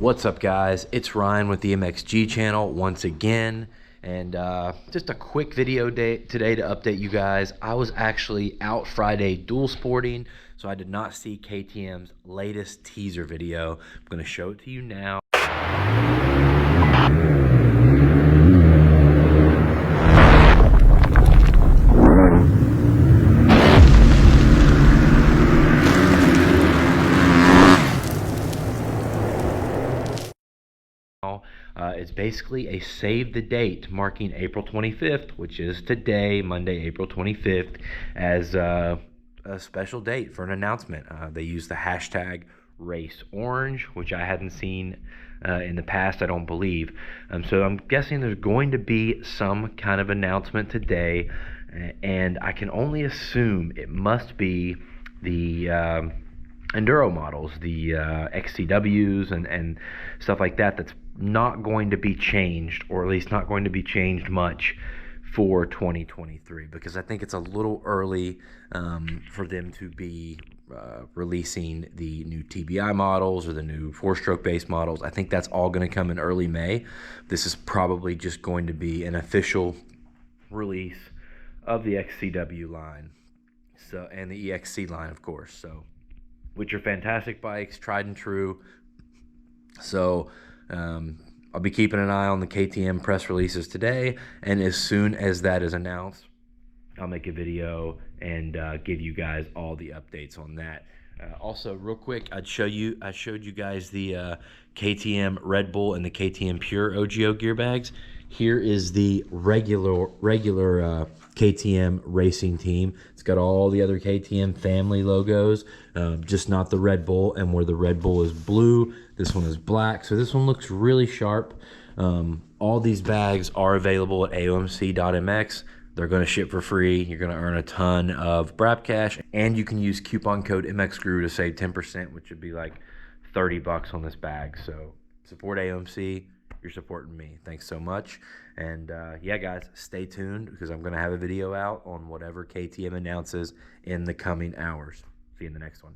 What's up, guys? It's Ryan with the MXG channel once again, and just a quick video today to update you guys. I was actually out Friday dual sporting, so I did not see KTM's latest teaser video. I'm going to show it to you now. It's basically a save the date marking April 25th, which is today, Monday, April 25th, as a special date for an announcement. They use the hashtag Race Orange, which I hadn't seen in the past, I don't believe. So I'm guessing there's going to be some kind of announcement today, and I can only assume it must be the enduro models, the XCWs and stuff like that. That's not going to be changed, or at least not going to be changed much for 2023, because I think it's a little early for them to be releasing the new TBI models or the new four-stroke base models. I think that's all going to come in early May. This is probably just going to be an official release of the XCW line, so, and the EXC line, of course, so, which are fantastic bikes, tried and true. So I'll be keeping an eye on the KTM press releases today, and as soon as that is announced, I'll make a video and give you guys all the updates on that. Also, real quick, I showed you guys the KTM Red Bull and the KTM Pure OGO gear bags. Here is the regular KTM racing team. It's got all the other KTM family logos, just not the Red Bull. And where the Red Bull is blue, this one is black. So this one looks really sharp. All these bags are available at aomc.mx. They're going to ship for free. You're going to earn a ton of Brap Cash, and you can use coupon code MXGRU to save 10%, which would be like $30 on this bag. So support AOMC. You're supporting me. Thanks so much. And yeah, guys, stay tuned, because I'm going to have a video out on whatever KTM announces in the coming hours. See you in the next one.